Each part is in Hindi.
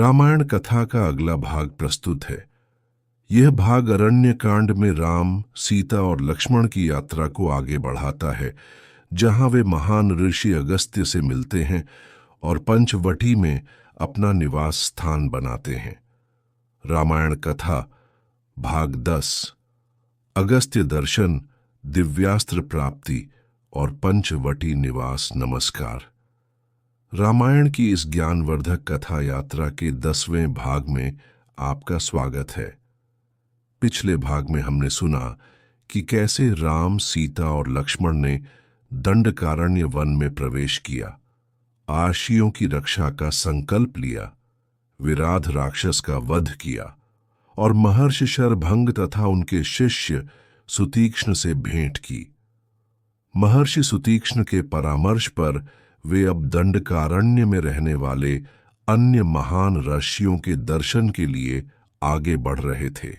रामायण कथा का अगला भाग प्रस्तुत है। यह भाग अरण्य कांड में राम, सीता और लक्ष्मण की यात्रा को आगे बढ़ाता है, जहां वे महान ऋषि अगस्त्य से मिलते हैं और पंचवटी में अपना निवास स्थान बनाते हैं। रामायण कथा भाग 10 अगस्त्य दर्शन, दिव्यास्त्र प्राप्ति और पंचवटी निवास। नमस्कार। रामायण की इस ज्ञानवर्धक कथा यात्रा के 10वें भाग में आपका स्वागत है। पिछले भाग में हमने सुना कि कैसे राम, सीता और लक्ष्मण ने दंडकारण्य वन में प्रवेश किया, आर्षियों की रक्षा का संकल्प लिया, विराध राक्षस का वध किया और महर्षि शरभंग तथा उनके शिष्य सुतीक्ष्ण से भेंट की। महर्षि सुतीक्ष्ण के परामर्श पर वे अब दंडकारण्य में रहने वाले अन्य महान ऋषियों के दर्शन के लिए आगे बढ़ रहे थे।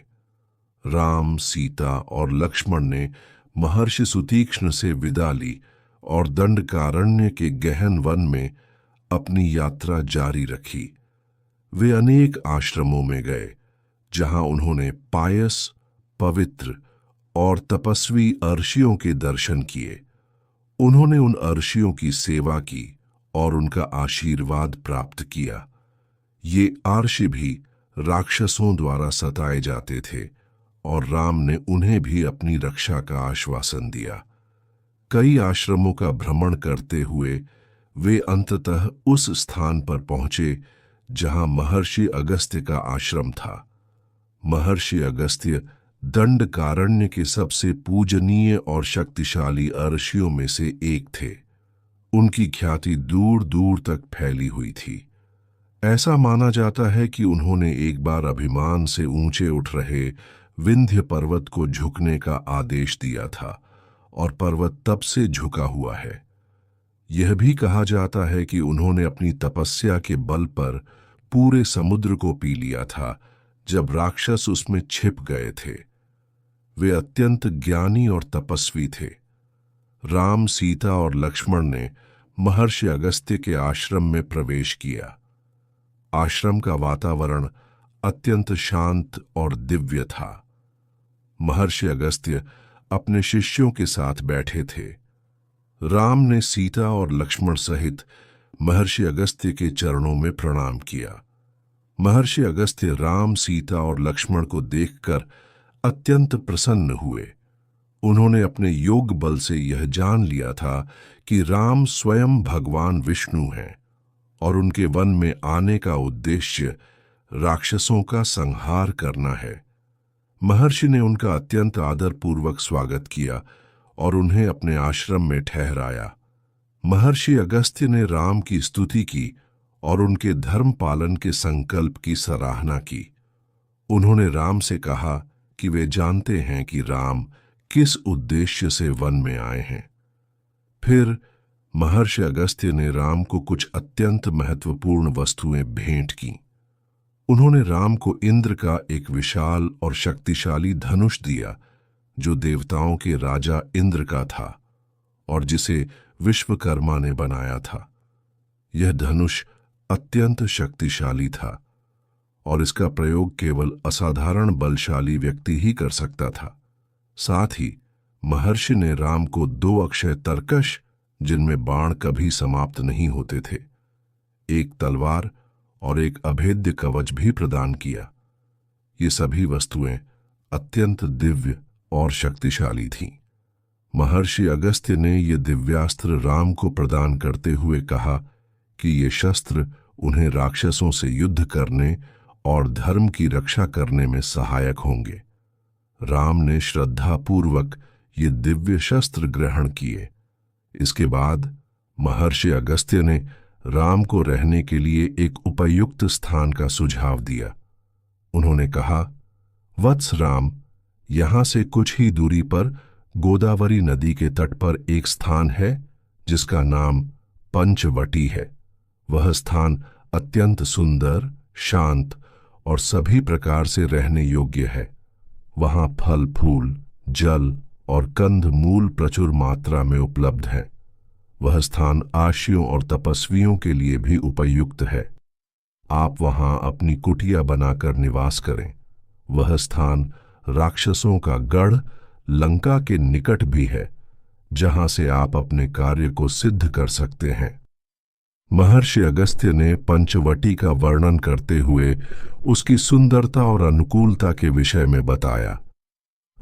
राम, सीता और लक्ष्मण ने महर्षि सुतीक्ष्ण से विदा ली और दंडकारण्य के गहन वन में अपनी यात्रा जारी रखी। वे अनेक आश्रमों में गए, जहां उन्होंने पायस, पवित्र और तपस्वी ऋषियों के दर्शन किए। उन्होंने उन ऋषियों की सेवा की और उनका आशीर्वाद प्राप्त किया। ये ऋषि भी राक्षसों द्वारा सताए जाते थे और राम ने उन्हें भी अपनी रक्षा का आश्वासन दिया। कई आश्रमों का भ्रमण करते हुए वे अंततः उस स्थान पर पहुंचे जहां महर्षि अगस्त्य का आश्रम था। महर्षि अगस्त्य दंडकारण्य के सबसे पूजनीय और शक्तिशाली ऋषियों में से एक थे। उनकी ख्याति दूर दूर तक फैली हुई थी। ऐसा माना जाता है कि उन्होंने एक बार अभिमान से ऊंचे उठ रहे विंध्य पर्वत को झुकने का आदेश दिया था और पर्वत तब से झुका हुआ है। यह भी कहा जाता है कि उन्होंने अपनी तपस्या के बल पर पूरे समुद्र को पी लिया था जब राक्षस उसमें छिप गए थे। वे अत्यंत ज्ञानी और तपस्वी थे। राम, सीता और लक्ष्मण ने महर्षि अगस्त्य के आश्रम में प्रवेश किया। आश्रम का वातावरण अत्यंत शांत और दिव्य था। महर्षि अगस्त्य अपने शिष्यों के साथ बैठे थे। राम ने सीता और लक्ष्मण सहित महर्षि अगस्त्य के चरणों में प्रणाम किया। महर्षि अगस्त्य राम, सीता और लक्ष्मण को देखकर अत्यंत प्रसन्न हुए। उन्होंने अपने योग बल से यह जान लिया था कि राम स्वयं भगवान विष्णु हैं और उनके वन में आने का उद्देश्य राक्षसों का संहार करना है। महर्षि ने उनका अत्यंत आदरपूर्वक स्वागत किया और उन्हें अपने आश्रम में ठहराया। महर्षि अगस्त्य ने राम की स्तुति की और उनके धर्म पालन के संकल्प की सराहना की। उन्होंने राम से कहा कि वे जानते हैं कि राम किस उद्देश्य से वन में आए हैं। फिर महर्षि अगस्त्य ने राम को कुछ अत्यंत महत्वपूर्ण वस्तुएं भेंट की। उन्होंने राम को इंद्र का एक विशाल और शक्तिशाली धनुष दिया, जो देवताओं के राजा इंद्र का था और जिसे विश्वकर्मा ने बनाया था। यह धनुष अत्यंत शक्तिशाली था और इसका प्रयोग केवल असाधारण बलशाली व्यक्ति ही कर सकता था। साथ ही महर्षि ने राम को 2 अक्षय तरकश, जिनमें बाण कभी समाप्त नहीं होते थे, एक तलवार और एक अभेद्य कवच भी प्रदान किया। ये सभी वस्तुएं अत्यंत दिव्य और शक्तिशाली थीं। महर्षि अगस्त्य ने ये दिव्यास्त्र राम को प्रदान करते हुए कहा कि ये शस्त्र उन्हें राक्षसों से युद्ध करने और धर्म की रक्षा करने में सहायक होंगे। राम ने श्रद्धापूर्वक ये दिव्य शस्त्र ग्रहण किए। इसके बाद महर्षि अगस्त्य ने राम को रहने के लिए एक उपयुक्त स्थान का सुझाव दिया। उन्होंने कहा, वत्स राम, यहां से कुछ ही दूरी पर गोदावरी नदी के तट पर एक स्थान है जिसका नाम पंचवटी है। वह स्थान अत्यंत सुंदर, शांत और सभी प्रकार से रहने योग्य है। वहां फल फूल, जल और कंद मूल प्रचुर मात्रा में उपलब्ध है। वह स्थान आशियों और तपस्वियों के लिए भी उपयुक्त है। आप वहां अपनी कुटिया बनाकर निवास करें। वह स्थान राक्षसों का गढ़ लंका के निकट भी है, जहां से आप अपने कार्य को सिद्ध कर सकते हैं। महर्षि अगस्त्य ने पंचवटी का वर्णन करते हुए उसकी सुंदरता और अनुकूलता के विषय में बताया।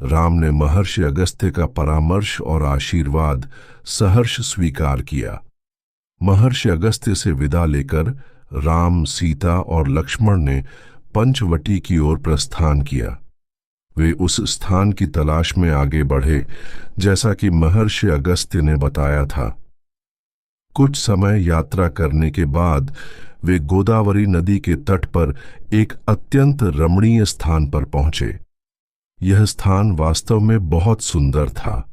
राम ने महर्षि अगस्त्य का परामर्श और आशीर्वाद सहर्ष स्वीकार किया। महर्षि अगस्त्य से विदा लेकर राम, सीता और लक्ष्मण ने पंचवटी की ओर प्रस्थान किया। वे उस स्थान की तलाश में आगे बढ़े जैसा कि महर्षि अगस्त्य ने बताया था। कुछ समय यात्रा करने के बाद वे गोदावरी नदी के तट पर एक अत्यंत रमणीय स्थान पर पहुंचे। यह स्थान वास्तव में बहुत सुंदर था।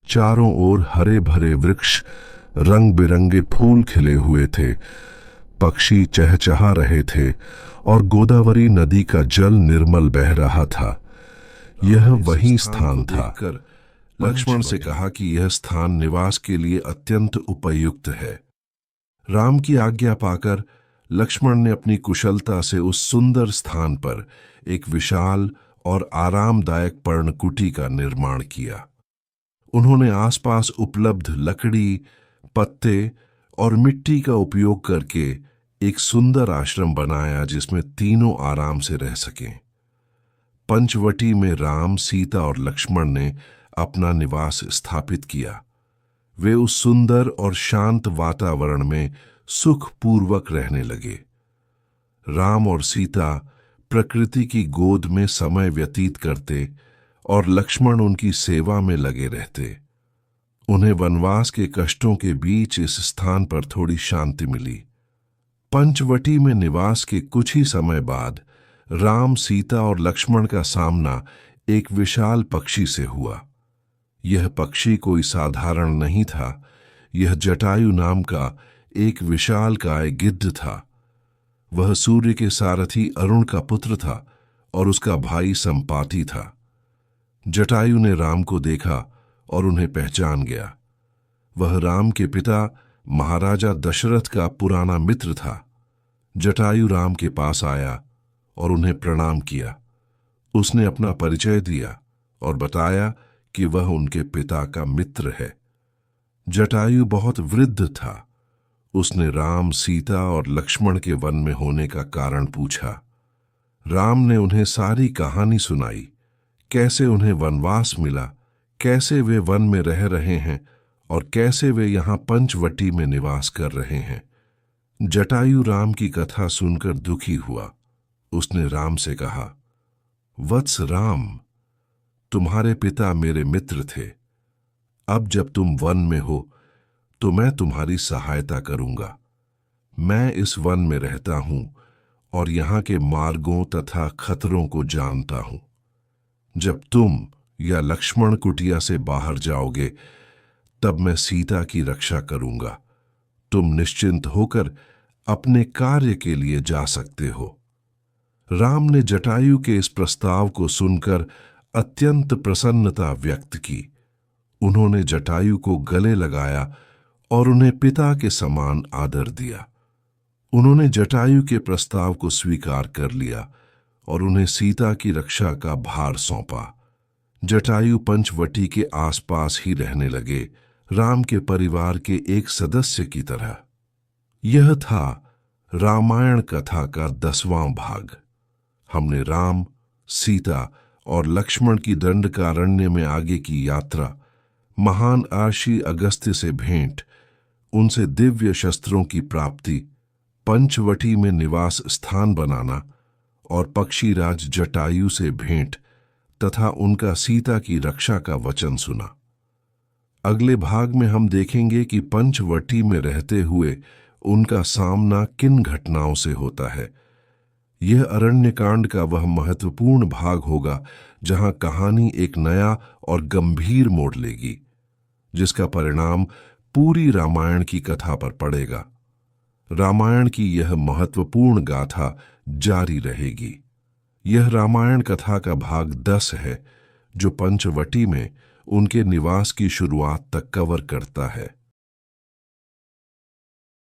चारों ओर हरे भरे वृक्ष, रंग बिरंगे फूल खिले हुए थे, पक्षी चहचहा रहे थे और गोदावरी नदी का जल निर्मल बह रहा था। यह वही स्थान था। लक्ष्मण से कहा कि यह स्थान निवास के लिए अत्यंत उपयुक्त है। राम की आज्ञा पाकर लक्ष्मण ने अपनी कुशलता से उस सुंदर स्थान पर एक विशाल और आरामदायक पर्णकुटी का निर्माण किया। उन्होंने आसपास उपलब्ध लकड़ी, पत्ते और मिट्टी का उपयोग करके एक सुंदर आश्रम बनाया जिसमें तीनों आराम से रह सकें। पंचवटी में राम, सीता और लक्ष्मण ने अपना निवास स्थापित किया। वे उस सुंदर और शांत वातावरण में सुखपूर्वक रहने लगे। राम और सीता प्रकृति की गोद में समय व्यतीत करते और लक्ष्मण उनकी सेवा में लगे रहते। उन्हें वनवास के कष्टों के बीच इस स्थान पर थोड़ी शांति मिली। पंचवटी में निवास के कुछ ही समय बाद राम, सीता और लक्ष्मण का सामना एक विशाल पक्षी से हुआ। यह पक्षी कोई साधारण नहीं था। यह जटायु नाम का एक विशालकाय गिद्ध था। वह सूर्य के सारथी अरुण का पुत्र था और उसका भाई संपाति था। जटायु ने राम को देखा और उन्हें पहचान गया। वह राम के पिता महाराजा दशरथ का पुराना मित्र था। जटायु राम के पास आया और उन्हें प्रणाम किया। उसने अपना परिचय दिया और बताया कि वह उनके पिता का मित्र है। जटायु बहुत वृद्ध था। उसने राम, सीता और लक्ष्मण के वन में होने का कारण पूछा। राम ने उन्हें सारी कहानी सुनाई, कैसे उन्हें वनवास मिला, कैसे वे वन में रह रहे हैं और कैसे वे यहाँ पंचवटी में निवास कर रहे हैं। जटायु राम की कथा सुनकर दुखी हुआ। उसने राम से कहा, वत्स राम, तुम्हारे पिता मेरे मित्र थे। अब जब तुम वन में हो तो मैं तुम्हारी सहायता करूंगा। मैं इस वन में रहता हूं और यहाँ के मार्गों तथा खतरों को जानता हूं। जब तुम या लक्ष्मण कुटिया से बाहर जाओगे तब मैं सीता की रक्षा करूंगा। तुम निश्चिंत होकर अपने कार्य के लिए जा सकते हो। राम ने जटायु के इस प्रस्ताव को सुनकर अत्यंत प्रसन्नता व्यक्त की। उन्होंने जटायु को गले लगाया और उन्हें पिता के समान आदर दिया। उन्होंने जटायु के प्रस्ताव को स्वीकार कर लिया और उन्हें सीता की रक्षा का भार सौंपा। जटायु पंचवटी के आसपास ही रहने लगे, राम के परिवार के एक सदस्य की तरह। यह था रामायण कथा का 10वां भाग। हमने राम, सीता और लक्ष्मण की दंडकारण्य में आगे की यात्रा, महान आशी अगस्त्य से भेंट, उनसे दिव्य शस्त्रों की प्राप्ति, पंचवटी में निवास स्थान बनाना और पक्षीराज जटायु से भेंट तथा उनका सीता की रक्षा का वचन सुना। अगले भाग में हम देखेंगे कि पंचवटी में रहते हुए उनका सामना किन घटनाओं से होता है। यह अरण्यकांड का वह महत्वपूर्ण भाग होगा जहां कहानी एक नया और गंभीर मोड़ लेगी, जिसका परिणाम पूरी रामायण की कथा पर पड़ेगा। रामायण की यह महत्वपूर्ण गाथा जारी रहेगी। यह रामायण कथा का भाग 10 है, जो पंचवटी में उनके निवास की शुरुआत तक कवर करता है।